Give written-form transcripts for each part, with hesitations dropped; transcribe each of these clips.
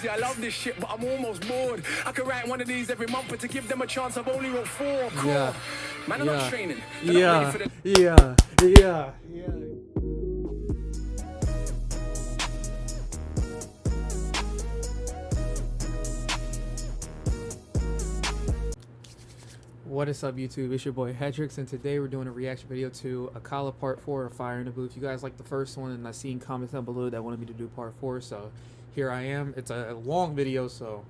See, I love this shit, but I'm almost bored. I could write one of these every month, but to give them a chance, I've only wrote 4. Cool. Yeah. Man, I'm not training. Yeah. What is up, YouTube? It's your boy Hedrix, and today we're doing a reaction video to Akala Part 4 of Fire in the Booth. You guys liked the first one, and I seen comments down below that wanted me to do Part 4, so here I am. It's a long video, so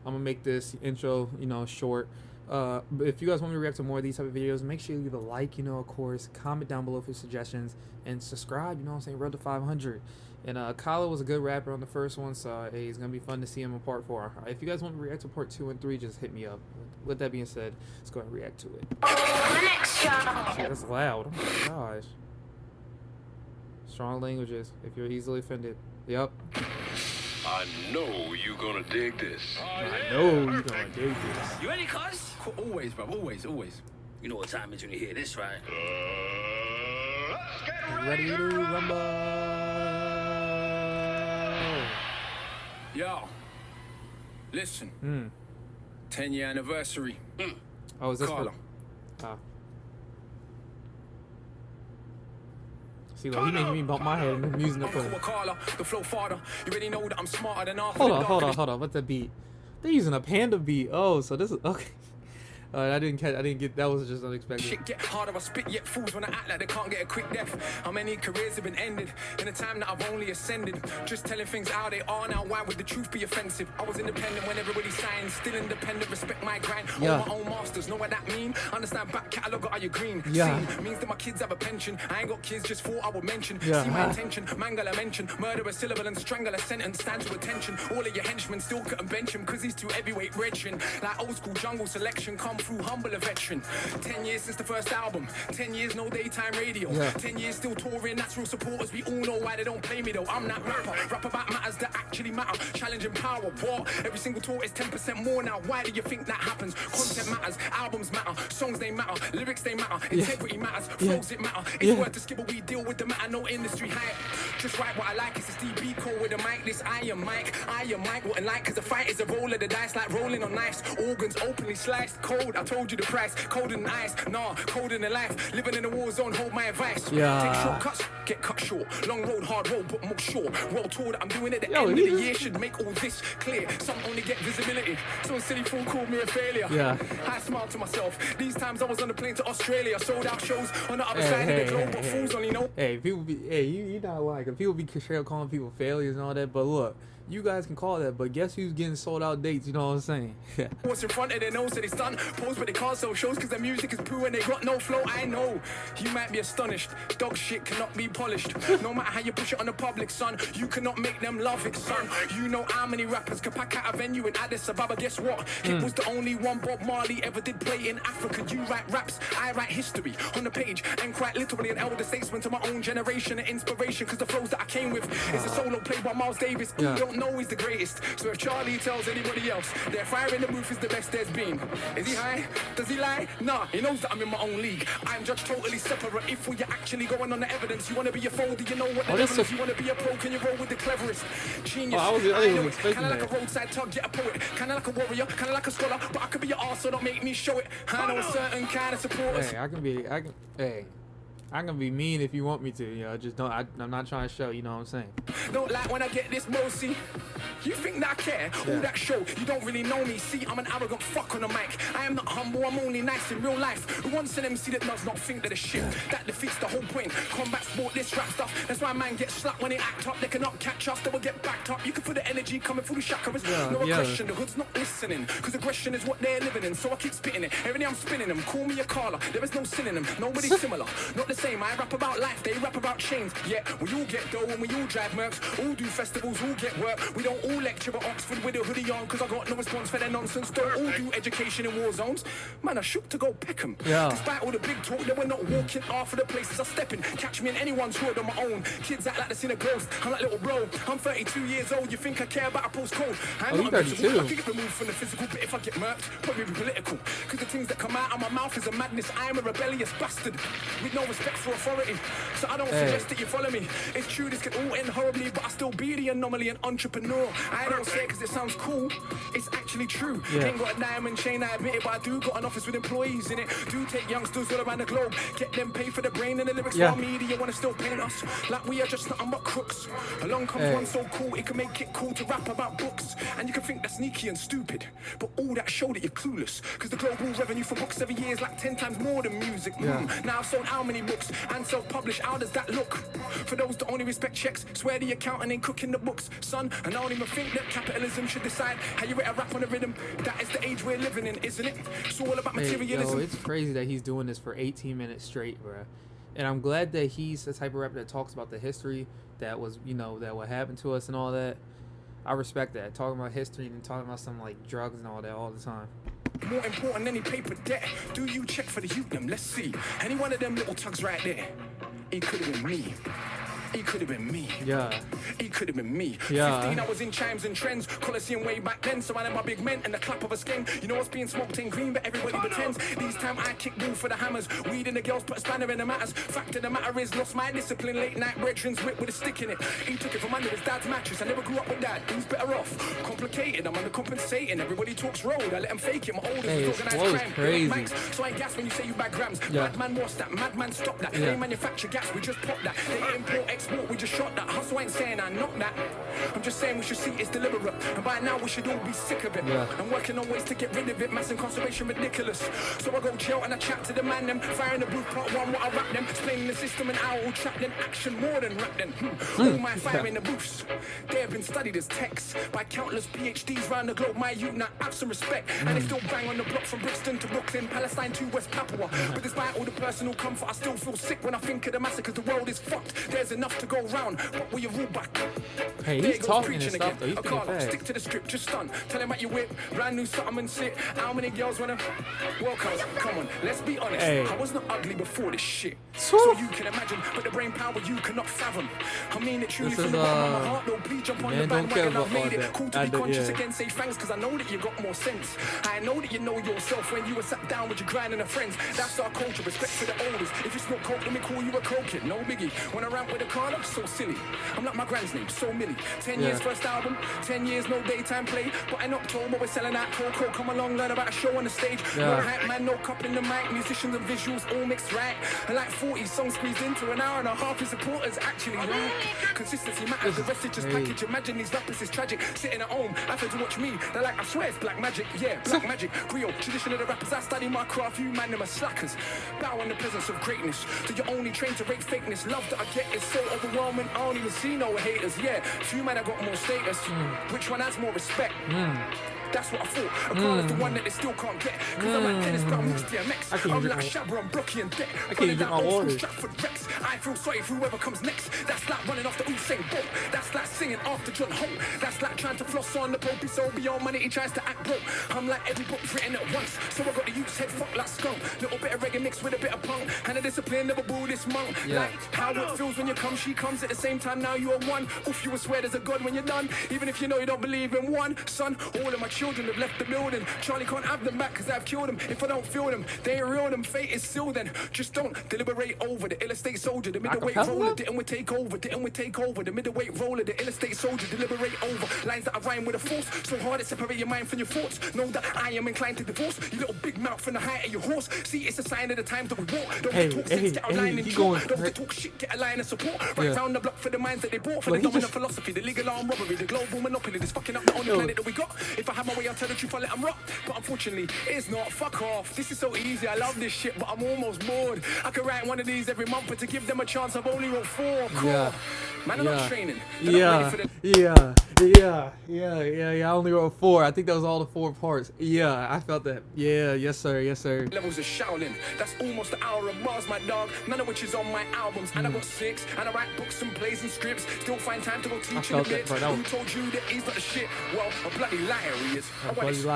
I'm gonna make this intro, short. But if you guys want me to react to more of these type of videos, make sure you leave a like, of course, comment down below for suggestions, and subscribe, road to 500. And Akala was a good rapper on the first one, so hey, it's gonna be fun to see him in Part 4. If you guys want me to react to Part 2 and 3, just hit me up. With that being said, let's go ahead and react to it. Shit, that's loud. Oh my gosh. Strong languages, if you're easily offended. Yep. I know you gonna dig this. I know you gonna dig this. You ready, cuz? Always, bro. Always. You know what time it is when you hear this, right? Let's get Ready to rumble. Yo, listen. 10-year anniversary. Oh, is this Akala. See, like, he making me bump my head and I'm using the foot. Akala, the flow farther. You already know that I'm smarter than half. Hold on. What's the beat? They're using a panda beat. Oh, so this is okay. I didn't get that. Was just unexpected. Shit get harder, I spit yet fools when I act like they can't get a quick death. How many careers have been ended in a time that I've only ascended? Just telling things how they are now, why would the truth be offensive? I was independent when everybody signed, still independent, respect my grind. Yeah. All my own masters, know what that mean? Understand back catalogue, are you green? Yeah. See, means that my kids have a pension. I ain't got kids, just thought I would mention. Yeah. See my intention, mangle a mention, murder a syllable and strangle a sentence. Stand to attention, all of your henchmen still couldn't bench him, cause he's too heavyweight wretched. Like old school jungle selection, come through humble a veteran. 10 years since the first album, 10 years no daytime radio, 10 years still touring, that's real supporters, we all know why they don't play me though. I'm that rapper, rap about matters that actually matter, challenging power, what? Every single tour is 10% more now, why do you think that happens? Content matters, albums matter, songs they matter, lyrics they matter, integrity matters, flows it matter, it's worth the skibble, we deal with the matter, no industry hype, just write what I like, it's a DB code with a mic, this I am Mike, wouldn't like, cause the fight is a roll of the dice, like rolling on ice, organs openly sliced, cold, I told you the price, colder than ice, nah, colder than life, living in a war zone, hold my advice, take shortcuts, get cut short, long road, hard road, but more sure, world tour that I'm doing at the end of the year should make all this clear, some only get visibility, some silly fool called me a failure, I smiled to myself, these times I was on the plane to Australia, sold out shows on the other side of the globe, but fools only know. Hey, people be, you not lying, people be calling people failures and all that, but look, you guys can call that, but guess who's getting sold out dates, you know what I'm saying? What's in front of their nose, so they stunt, pose but they can't sell shows cause their music is poo and they got no flow, I know. You might be astonished, dog shit cannot be polished. No matter how you push it on the public, son, you cannot make them love it, son. You know how many rappers can pack out a venue in Addis Ababa, guess what? It was the only one Bob Marley ever did play in Africa. You write raps, I write history on the page, and quite literally an elder statesman to my own generation, an inspiration cause the flows that I came with. It's a solo played by Miles Davis, who don't know he's the greatest. So if Charlie tells anybody else their Fire in the Booth is the best there's been, is he high? Does he lie? Nah, he knows that I'm in my own league. I'm judged totally separate. If we're actually going on the evidence, you want to be a folder, you know what the level is. You want to be a pro, can you roll with the cleverest? Genius. I was expecting kinda like a roadside tug, get a poet. Kinda like a warrior, kinda like a scholar, but I could be your arse, so don't make me show it. I know a certain kind of supporters. Hey, I can be mean if you want me to, just don't. I'm not trying to show, you know what I'm saying? Don't like when I get this mosey. You think that I care? All that show, you don't really know me. See, I'm an arrogant fuck on the mic. I am not humble, I'm only nice in real life. Who wants an MC that does not think that a shit? That defeats the whole point. Combat sport, this rap stuff. That's why man gets slapped when they act up. They cannot catch us, they will get backed up. You can feel the energy coming through the chakras. No aggression, the hood's not listening. Cause aggression is what they're living in. So I keep spitting it. Every day I'm spinning them. Call me Akala. There is no synonym. Nobody's similar. Not the same. I rap about life, they rap about chains. Yeah, we all get dough and we all drive mercs. All do festivals, all get work. We don't all lecture at Oxford with a hoodie on, cause I got no response for their nonsense. Don't all do education in war zones. Man, I shook to go Peckham. Despite all the big talk, they were not walking off of the places I step in. Catch me in anyone's hood on my own. Kids act like they've seen a ghost. I'm like little bro. I'm 32 years old. You think I care about a postcode? I'm not invisible. I can get removed from the physical, but if I get murked, probably be political. Cause the things that come out of my mouth is a madness. I am a rebellious bastard with no respect respect for authority. So I don't suggest that you follow me. It's true, this could all end horribly, but I still be the anomaly and entrepreneur. I don't say it because it sounds cool. It's actually true. Ain't got a diamond chain, I admit it, but I do got an office with employees in it. Do take youngsters all around the globe, get them paid for the brain and the lyrics. While media wanna still paint us like we are just nothing but crooks. Along comes one so cool, it can make it cool to rap about books. And you can think that's sneaky and stupid, but all that show that you're clueless. Cause the global revenue for books every year is like 10 times more than music. Now I've sold how many books and self-published, how does that look? For those that only respect checks, swear the accountant ain't cooking the books. Son, and I don't even think that capitalism should decide how you rate a rap on a rhythm. That is the age we're living in, isn't it? It's all about materialism. Yo, it's crazy that he's doing this for 18 minutes straight, bro. And I'm glad that he's the type of rapper that talks about the history that was, you know, that what happened to us and all that. I respect that. Talking about history and talking about some like drugs and all that all the time. More important than any paper debt. Do you check for the youth? Let's see. Any one of them little tugs right there. It could have been me. It could have been me. Yeah. It could have been me. Yeah. 15, I was in chimes and trends. Coliseum way back then. Surrounded by big men and the clap of a skin. You know what's being smoked ain't green, but everybody pretends. These time I kick ball for the hammers. Weed and the girls put a spanner in the matters. Fact of the matter is, lost my discipline. Late night veterans whip with a stick in it. He took it from under his dad's mattress. I never grew up with dad. Who's better off? Complicated, I'm undercompensating. Everybody talks road. I let them fake it. My oldest His organized flow is crime. crazy. Mics, so I gas when you say you bag grams. Madman what's that? Madman stop that. They manufacture gas, we just pop that. They import, export, we just shot that. Hustle ain't saying I knock that. I'm just saying we should see it's deliberate. And by now we should all be sick of it. I'm working on ways to get rid of it. Mass incarceration ridiculous. So I go chill and I chat to the man them. Fire in the booth, part one, what I rap them. Explaining the system and I will trap them. Action more than rap them. All my fire in the booths. They have been studied as texts by countless PhDs around the globe. My youth now have some respect. And they still bang on the block from Brixton to Brooklyn, Palestine to West Papua. But despite all the personal comfort, I still feel sick when I think of the massacres. The world is fucked. There's enough to go round. But we are ruled back. Hey, he's talking and stuff though. He's thinking Akala, fast. stick to the script, just stun. Tell him about your whip, brand new something and sit. How many girls wanna? Well, cuz, come on, let's be honest. I was not ugly before this shit. So you can imagine, but the brain power you cannot fathom. I mean it truly from the bottom of my heart. No, please jump on the bandwagon. I've made it cool to be conscious again. Say thanks, cause I know that you got more sense. I know that you know yourself when you were sat down with your grind and your friends. That's our culture, respect for the elders. If it's not coke, let me call you a coke kid. No biggie. When I rant with a car, I'm so silly. I'm like my grand's name, so Millie. 10 years first album, 10 years no daytime play. But in October we're selling out Coco. Come along, learn about a show on the stage. No hype man, no cup in the mic. Musicians and visuals all mixed right. And like 40 songs squeezed into an hour and a half. His supporters actually right. Consistency matters, the rest is just package. Imagine these rappers is tragic. Sitting at home, after to watch me. They're like, I swear it's black magic. Yeah, black magic. Griot, tradition of the rappers. I study my craft. You man them are slackers. Bow in the presence of greatness. So you're only trained to rate fakeness. Love that I get is so overwhelming. I don't even see no haters. Yeah, few men have got more status. Which one has more respect? That's what I thought. Akala's the one that they still can't get. Cause I'm like Dennis Brown meets DMX. I'm like Shabba and Brookie and Deck. I can't even my water. Stratford Rex. I feel sorry for whoever comes next. That's like running off the Usain Bolt. That's like singing after John Holt. That's like trying to floss on the Pope. He's so beyond money, he tries to act broke. I'm like every book's written at once. So I got the youth's head fucked like skunk. Little bit of reggae mixed with a bit of punk. And a discipline of a Buddhist monk. Like how it feels when you come, she comes at the same time. Now you are one. Oof, you will swear there's a God when you're done. Even if you know you don't believe in one. Son, all of my children have left the building. Charlie can't have them back because I've killed them. If I don't feel them, they ain't real them. Fate is sealed then. Just don't deliberate over the illustrate soldier, the middleweight roller. Didn't we take over? Didn't we take over? The middleweight roller, the illustrate soldier, deliberate over. Lines that I rhyme with a force. So hard it separate your mind from your thoughts. Know that I am inclined to divorce. You little big mouth from the height of your horse. See, it's a sign of the times that we walk. Don't talk sense, get a line and talk. Don't talk shit, get a line of support. Right down the block for the minds that they bought. For the dominant philosophy, the legal armed robbery, the global monopoly. This fucking up the only planet that we got. If I have my way, I'll tell the truth, I'll let them rock. But unfortunately, it's not. Fuck off. This is so easy. I love this shit, but I'm almost bored. I could write one of these every month, but to give them a chance, I've only wrote 4. Cool. Man, I'm not training. I only wrote 4. I think that was all the 4 parts. Yeah, I felt that. Yeah, yes sir. Levels of Shaolin. That's almost an hour of bars, my dog. None of which is on my albums. And I got 6. And I write books and plays and scripts. Still find time to go teach in the bits. Who told you that he's not the shit? Well, a bloody liar he is.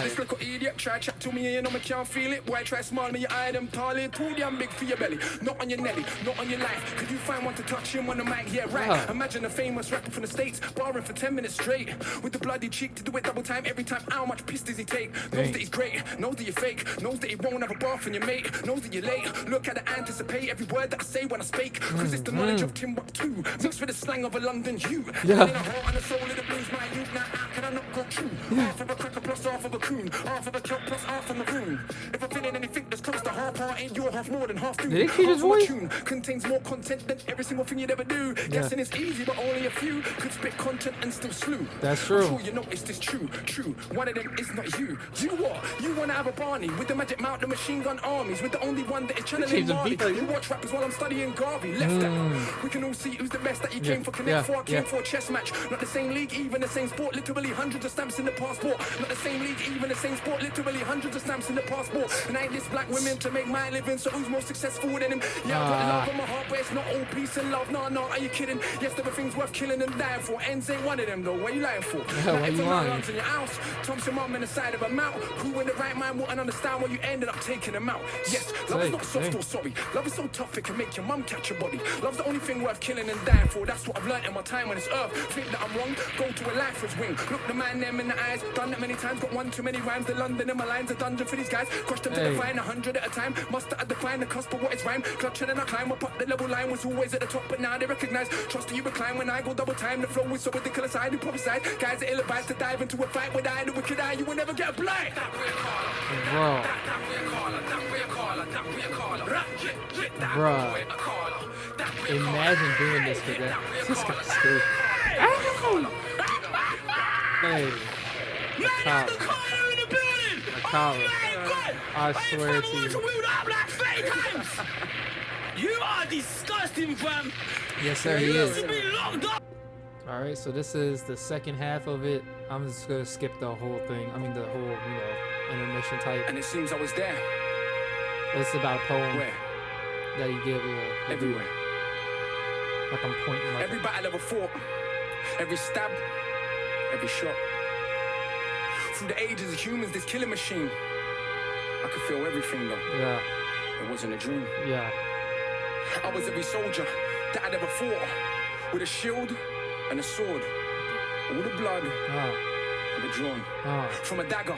This little idiot try chat to me and you know me can't feel it. Why try small me, your eye them tall, too damn big for your belly. Not on your nelly, not on your life. Could you find one to touch him on the mic? Yeah, right. Imagine a famous rapper from the States, barring for 10 minutes straight. great. With the bloody cheek to do it double time every time. How much piss does he take? Knows that he's great, knows that you're fake, knows that he won't have a bath from your mate, knows that you're late. Look at the anticipate every word that I say when I speak. Cause it's the knowledge of Timbuktu mixed with the slang of a London hue. Yeah. In a heart and the soul of the blues, my youth. Now how can I not go true? Half of a cracker plus half of a coon, half of a kelp plus half a maroon. If I'm feeling anything that's close to half heart, ain't your half more than half food. Did it keep his Half of a voice? tune contains more content than every single thing you'd ever do. Guessing it's easy, but only a few could spit content and still slew. That's true. I'm sure you noticed this true. One of them is not you. You what? You wanna have a Barney with the magic mount, the machine gun armies, with the only one that is channeling Change the Marley. beat, like- You watch rappers while I'm studying Garvey. Left that. We can all see who's the best that you came for. Connect for, came for a chess match. Not the same league, even the same sport. Literally hundreds of stamps in the passport. Not the same league, even the same sport. Literally hundreds of stamps in the passport. And I ain't this black women to make my living. So who's more successful than him? Yeah, I got love on my heart, but it's not all peace and love. No, are you kidding? Yes, there were things worth killing and dying for. Ends ain't one of them though. What you lying for? Why you lying? In your house, Thompson mum in the side of a mouth. Who in the right mind wouldn't understand why you ended up taking them out? Yes, love is not soft or sorry. Love is so tough it can make your mum catch your body. Love's the only thing worth killing and dying for. That's what I've learned in my time on this earth. Think that I'm wrong, go to a lifer's wing. Look the man them in the eyes. Done that many times, got one too many rhymes. The London and my lines, a dungeon for these guys. Crushed them to the fine, 100 at a time. Must have defined the cusp of what is rhyme. Clutching and I climb up the level line was always at the top, but now they recognize. Trust you recline when I go double time. The flow is so ridiculous, I do prophesize. Guys are ill advised to dive into a fight with I, the wicked eye. You will never get a blind. Bro. Bro. Imagine doing this for that. This guy's stupid. Hey. Akala. I swear to you. You are disgusting, fam. Yes, sir, he You is. should be locked up. Alright, so this is the second half of it. I'm just gonna skip the whole thing. I mean, the whole, intermission type. And it seems I was there. It's about a poem Where? that he gave Everywhere. like I'm pointing like Every battle ever fought, every stab, every shot. Through the ages of humans, this killing machine. I could feel everything though. yeah, It wasn't a dream. yeah, I was every soldier that I'd ever fought, with a shield and a sword. All the blood ever drawn. From a dagger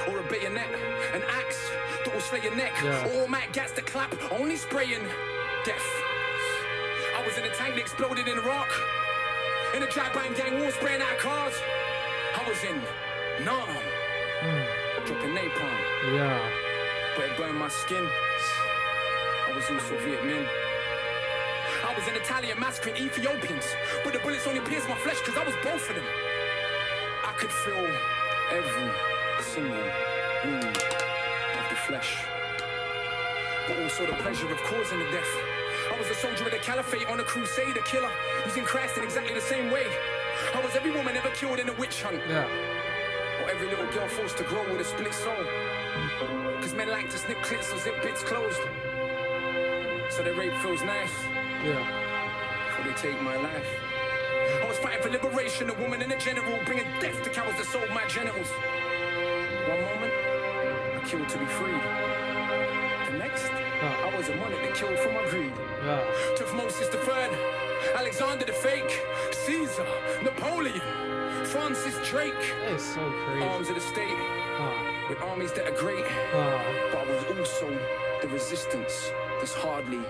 or a bayonet, an axe that will slay your neck. Yeah. All mad gats to clap, only spraying death. I was in a tank that exploded in Iraq, in a drive-by gang war spraying out cars. I was in Nam, dropping napalm, yeah. but it burned my skin. I was also Viet Minh. I was in Italian massacring Ethiopians, but the bullets only pierced my flesh because I was both of them. I could feel every single wound of the flesh, but also the pleasure of causing the death. I was a soldier of the caliphate on a crusade, a killer, using Christ in exactly the same way. I was every woman ever killed in a witch hunt, Yeah. or every little girl forced to grow with a split soul. Cause men like to snip clits or zip bits closed, so their rape feels nice Yeah. before they take my life. I was fighting for liberation, a woman and a general, bringing death to cowards that sold my genitals. One moment, I killed to be freed. The next, I was a monarch that killed for my greed. Yeah. Tutmosis III, Alexander the Fake, Caesar, Napoleon, Francis Drake. That is so crazy. Arms of the state, with armies that are great. Uh, But I was also the resistance that's hardly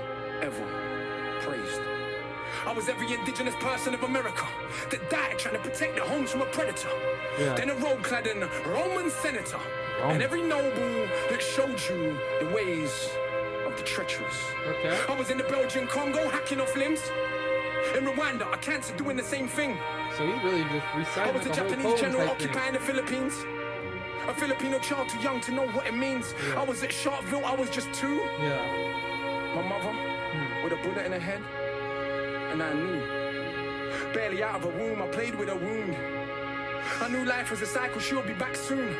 ever praised. I was every indigenous person of America that died trying to protect their homes from a predator. Yeah. Then a robe-clad Roman senator. Rome. And every noble that showed you the ways of the treacherous. Okay. I was in the Belgian Congo hacking off limbs. In Rwanda, a cancer doing the same thing. So he really just I recited was a the whole Japanese poem general type thing. occupying the Philippines. A Filipino child too young to know what it means. Yeah. I was at Sharpeville, I was just 2. Yeah. My mother, with a bullet in her head, and I knew. Barely out of a womb, I played with a wound. I knew life was a cycle, she'll be back soon.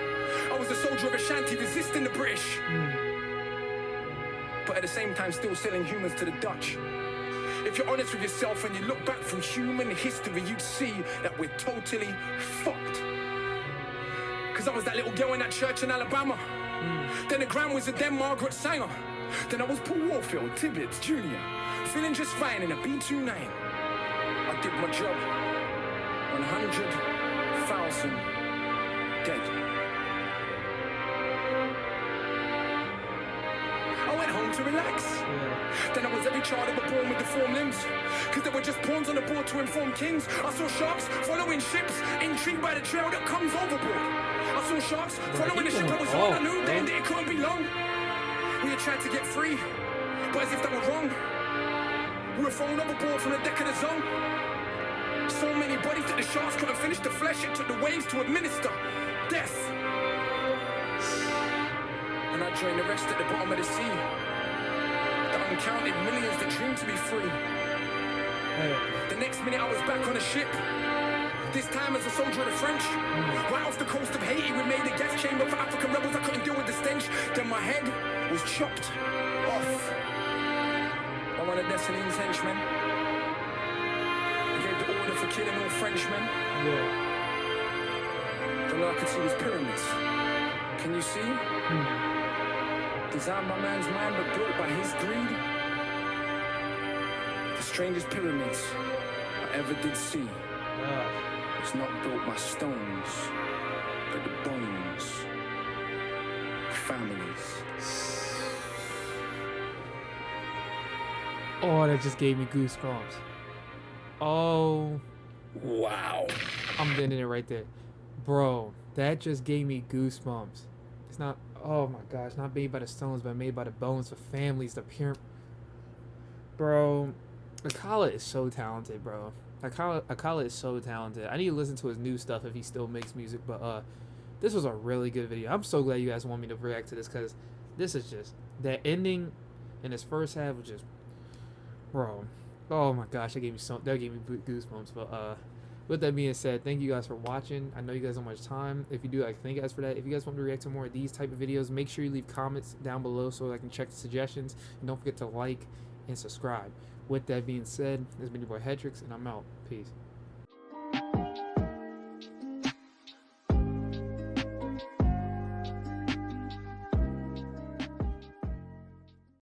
I was a soldier of Ashanti, resisting the British. But at the same time, still selling humans to the Dutch. If you're honest with yourself and you look back through human history, you'd see that we're totally fucked. Cause I was that little girl in that church in Alabama. Then the Grand Wizard, then Margaret Sanger. Then I was Paul Warfield, Tibbets, Jr. Feeling just fine in a B-29. I did my job. 100% 1,000 dead. I went home to relax. Then I was every child ever born with deformed limbs. Cause there were just pawns on the board to inform kings. I saw sharks following ships, intrigued by the trail that comes overboard. I saw sharks following the ship I was on. I knew then that it couldn't be long. We had tried to get free, but as if that were wrong. We were thrown overboard from the deck of the zone. So many bodies that the sharks couldn't finish the flesh. It took the waves to administer death. And I joined the rest at the bottom of the sea. The uncounted millions that dream to be free. The next minute I was back on a ship. This time as a soldier of the French. Right off the coast of Haiti, we made a gas chamber for African rebels. I couldn't deal with the stench. Then my head was chopped off by one of Destiny's henchmen. He gave the order for killing all Frenchmen. All I could see was pyramids. Can you see? Designed by man's mind but built by his greed. The strangest pyramids I ever did see. It's not built by stones, but the bones of families. Oh, that just gave me goosebumps. Oh, Wow. I'm ending it right there. Bro, that just gave me goosebumps. It's not, oh my gosh, not made by the stones, but made by the bones of families, the pure. Bro, Akala is so talented, bro. Akala is so talented. I need to listen to his new stuff if he still makes music, but this was a really good video. I'm so glad you guys want me to react to this, because this is just, that ending in this first half was just, bro, oh my gosh, that gave me goosebumps. But with that being said, thank you guys for watching. I know you guys don't have much time. If you do, I thank you guys for that. If you guys want me to react to more of these type of videos, make sure you leave comments down below so I can check the suggestions, and don't forget to like and subscribe. With that being said, this has been your boy Hedrix, and I'm out. Peace.